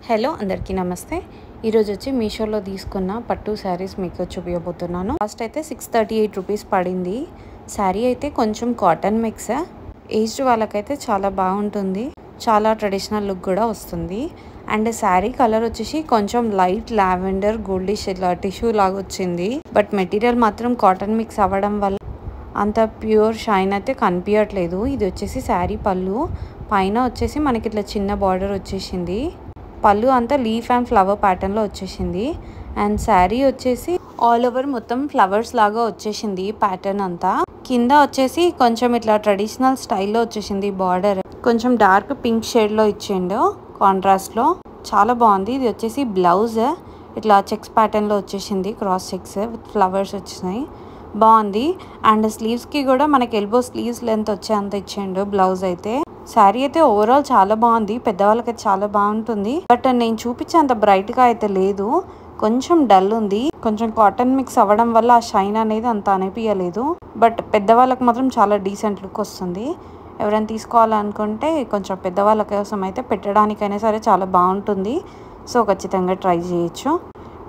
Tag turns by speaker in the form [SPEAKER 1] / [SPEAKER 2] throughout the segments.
[SPEAKER 1] Hello అందరికీ నమస్తే. ఈరోజు వచ్చి మీషోలో తీసుకున్న పట్టు శారీస్ మీకు చూపించబోతున్నాను. కాస్ట్ అయితే 638 రూపీస్ పడింది. శారీ అయితే కొంచెం కాటన్ మిక్స్. ఏజ్డ్ వాళ్ళకైతే చాలా బాగుంటుంది. చాలా ట్రెడిషనల్ లుక్ కూడా వస్తుంది. అండ్ శారీ కలర్ వచ్చేసి కొంచెం లైట్ లావెండర్ గోల్డిష్ ఇలా టిష్యూ లాగా వచ్చింది. బట్ మెటీరియల్ మాత్రం కాటన్ మిక్స్ అవ్వడం వల్ల అంత ప్యూర్ షైన్ అయితే కనిపించట్లేదు. ఇది వచ్చేసి శారీ పళ్ళు. పైన వచ్చేసి మనకి ఇట్లా చిన్న బార్డర్ వచ్చేసింది. పళ్ళు అంతా లీఫ్ అండ్ ఫ్లవర్ ప్యాటర్న్లో వచ్చేసింది. అండ్ శారీ వచ్చేసి ఆల్ ఓవర్ మొత్తం ఫ్లవర్స్ లాగా వచ్చేసింది ప్యాటర్న్ అంతా. కింద వచ్చేసి కొంచెం ఇట్లా ట్రెడిషనల్ స్టైల్లో వచ్చేసింది బార్డర్. కొంచెం డార్క్ పింక్ షేడ్లో ఇచ్చిండు కాంట్రాస్ట్లో. చాలా బాగుంది. ఇది వచ్చేసి బ్లౌజ్ ఇట్లా చెక్స్ ప్యాటర్న్లో వచ్చేసింది. క్రాస్ చెక్స్ విత్ ఫ్లవర్స్ వచ్చినాయి. బాగుంది. అండ్ స్లీవ్స్కి కూడా మనకి ఎల్బో స్లీవ్స్ లెంత్ వచ్చే అంత ఇచ్చిండు బ్లౌజ్ అయితే. శారీ అయితే ఓవరాల్ చాలా బాగుంది. పెద్దవాళ్ళకైతే చాలా బాగుంటుంది. బట్ నేను చూపించే అంత బ్రైట్గా అయితే లేదు. కొంచెం డల్ ఉంది. కొంచెం కాటన్ మిక్స్ అవ్వడం వల్ల ఆ షైన్ అనేది అంత అనిపించలేదు. బట్ పెద్దవాళ్ళకి మాత్రం చాలా డీసెంట్ లుక్ వస్తుంది. ఎవరైనా తీసుకోవాలనుకుంటే కొంచెం పెద్దవాళ్ళ కోసం అయితే పెట్టడానికైనా సరే చాలా బాగుంటుంది. సో ఖచ్చితంగా ట్రై చేయొచ్చు.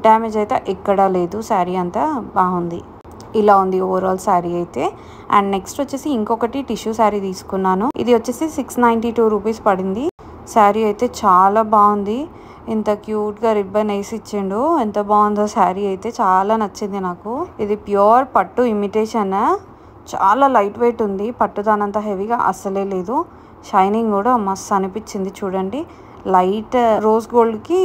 [SPEAKER 1] డ్యామేజ్ అయితే ఎక్కడా లేదు. శారీ అంతా బాగుంది. ఇలా ఉంది ఓవరాల్ శారీ అయితే. అండ్ నెక్స్ట్ వచ్చేసి ఇంకొకటి టిష్యూ శారీ తీసుకున్నాను. ఇది వచ్చేసి 692 రూపీస్ పడింది. శారీ అయితే చాలా బాగుంది. ఇంత క్యూట్గా రిబ్బన్ వేసి ఇచ్చిండు. ఎంత బాగుందో శారీ అయితే. చాలా నచ్చింది నాకు. ఇది ప్యూర్ పట్టు ఇమిటేషన్. చాలా లైట్ వెయిట్ ఉంది. పట్టు దానంత హెవీగా అస్సలే లేదు. షైనింగ్ కూడా మస్తు అనిపించింది. చూడండి, లైట్ రోజ్ గోల్డ్కి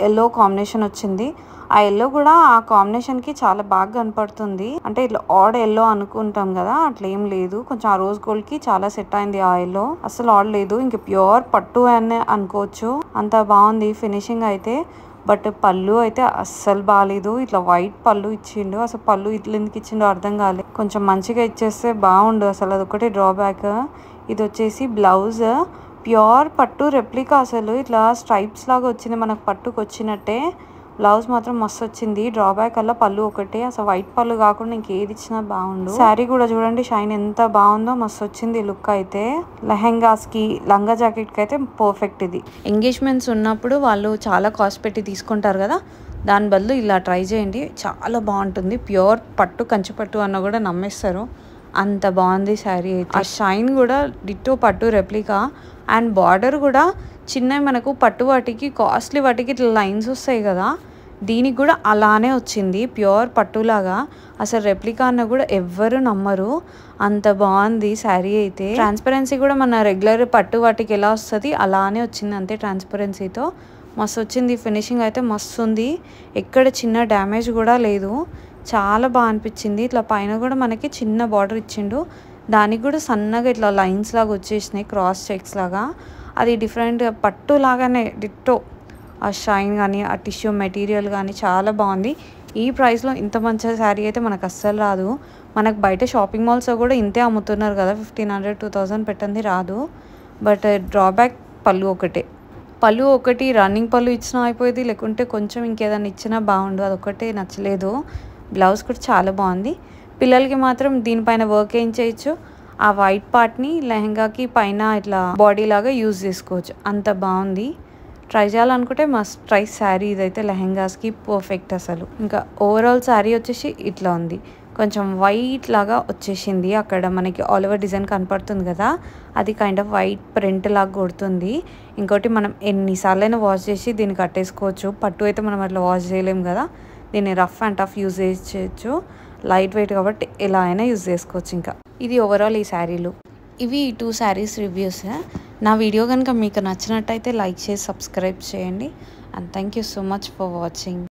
[SPEAKER 1] ఎల్లో కాంబినేషన్ వచ్చింది. ఆ ఎల్లో కూడా ఆ కాంబినేషన్కి చాలా బాగా కనపడుతుంది. అంటే ఇట్లా ఆడ్ ఎల్లో అనుకుంటాం కదా, అట్లా ఏం లేదు. కొంచెం ఆ రోజ్ గోల్డ్కి చాలా సెట్ అయింది ఆ ఎల్లో. అసలు ఆడ్ లేదు. ఇంక ప్యూర్ పట్టు అని అనుకోవచ్చు. అంత బాగుంది ఫినిషింగ్ అయితే. బట్ పళ్ళు అయితే అస్సలు బాగాలేదు. ఇట్లా వైట్ పళ్ళు ఇచ్చిండు. అసలు పళ్ళు ఇట్లా ఎందుకు ఇచ్చిండో అర్థం కాలేదు. కొంచెం మంచిగా ఇచ్చేస్తే బాగుండు. అసలు అదొకటి డ్రాబ్యాక్. ఇది వచ్చేసి బ్లౌజ్ ప్యూర్ పట్టు రెప్లికా. అసలు ఇట్లా స్ట్రైప్స్ లాగా వచ్చింది మనకు పట్టుకు వచ్చినట్టే. బ్లౌజ్ మాత్రం మస్తు వచ్చింది. డ్రాబ్యాక్ అలా పళ్ళు ఒకటే. అసలు వైట్ పళ్ళు కాకుండా ఇంకేది ఇచ్చినా బాగుండు. శారీ కూడా చూడండి షైన్ ఎంత బాగుందో. మస్తు వచ్చింది లుక్ అయితే. లెహెంగాస్కి లంగా జాకెట్కి అయితే పర్ఫెక్ట్ ఇది. ఎంగేజ్మెంట్స్ ఉన్నప్పుడు వాళ్ళు చాలా కాస్ట్ పెట్టి తీసుకుంటారు కదా, దాని బదులు ఇలా ట్రై చేయండి. చాలా బాగుంటుంది. ప్యూర్ పట్టు కంచి పట్టు అన్న కూడా నమ్మేస్తారు. అంత బాగుంది శారీ అయితే. ఆ షైన్ కూడా డిట్టో పట్టు రెప్లికా. అండ్ బార్డర్ కూడా చిన్నవి మనకు పట్టు వాటికి కాస్ట్లీ వాటికి ఇట్లా లైన్స్ వస్తాయి కదా, దీనికి కూడా అలానే వచ్చింది. ప్యూర్ పట్టులాగా. అసలు రెప్లికా అన్న కూడా ఎవ్వరు నమ్మరు. అంత బాగుంది శారీ అయితే. ట్రాన్స్పరెన్సీ కూడా మన రెగ్యులర్ పట్టు వాటికి ఎలా వస్తుంది అలానే వచ్చింది. అంతే ట్రాన్స్పరెన్సీతో మస్తు వచ్చింది. ఫినిషింగ్ అయితే మస్తు ఉంది. ఎక్కడ చిన్న డ్యామేజ్ కూడా లేదు. చాలా బాగా అనిపించింది. ఇట్లా పైన కూడా మనకి చిన్న బార్డర్ ఇచ్చిండు. దానికి కూడా సన్నగా ఇట్లా లైన్స్ లాగా వచ్చేసినాయి, క్రాస్ చెక్స్ లాగా. అది డిఫరెంట్ పట్టు లాగానే డిట్టో. ఆ షైన్ కానీ ఆ టిష్యూ మెటీరియల్ కానీ చాలా బాగుంది. ఈ ప్రైస్లో ఇంత మంచి శారీ అయితే మనకు అస్సలు రాదు. మనకు బయట షాపింగ్ మాల్స్లో కూడా ఇంతే అమ్ముతున్నారు కదా, 1500 2000 పెట్టండి రాదు. బట్ డ్రాబ్యాక్ పళ్ళు ఒకటే. పళ్ళు ఒకటి రన్నింగ్ పళ్ళు ఇచ్చినా అయిపోయేది, లేకుంటే కొంచెం ఇంకేదైనా ఇచ్చినా బాగుండు. అదొకటే నచ్చలేదు. బ్లౌజ్ కూడా చాలా బాగుంది. పిల్లలకి మాత్రం దీనిపైన వర్క్ ఏం చేయొచ్చు. ఆ వైట్ పార్ట్ని లెహంగాకి పైన ఇట్లా బాడీ లాగా యూజ్ చేసుకోవచ్చు. అంత బాగుంది. ట్రై చేయాలనుకుంటే మస్ట్ ట్రై శారీ. ఇదైతే లెహంగాస్కి పర్ఫెక్ట్ అసలు. ఇంకా ఓవరాల్ శారీ వచ్చేసి ఇట్లా ఉంది. కొంచెం వైట్ లాగా వచ్చేసింది. అక్కడ మనకి ఆల్ ఓవర్ డిజైన్ కనపడుతుంది కదా, అది కైండ్ ఆఫ్ వైట్ ప్రింట్ లాగా కొడుతుంది. ఇంకోటి మనం ఎన్నిసార్లైనా వాష్ చేసి దీన్ని కట్టేసుకోవచ్చు. పట్టు అయితే మనం అట్లా వాష్ చేయలేము కదా, దీన్ని రఫ్ అండ్ టఫ్ యూజ్ చేయొచ్చు. లైట్ వెయిట్ కాబట్టి ఎలా అయినా యూజ్ చేసుకోవచ్చు. ఇంకా ఇది ఓవరాల్ ఈ శారీలు. ఇవి 2 శారీస్ రివ్యూస్. నా వీడియో కనుక మీకు నచ్చినట్టయితే లైక్ చేసి సబ్స్క్రైబ్ చేయండి. And thank you so much for watching.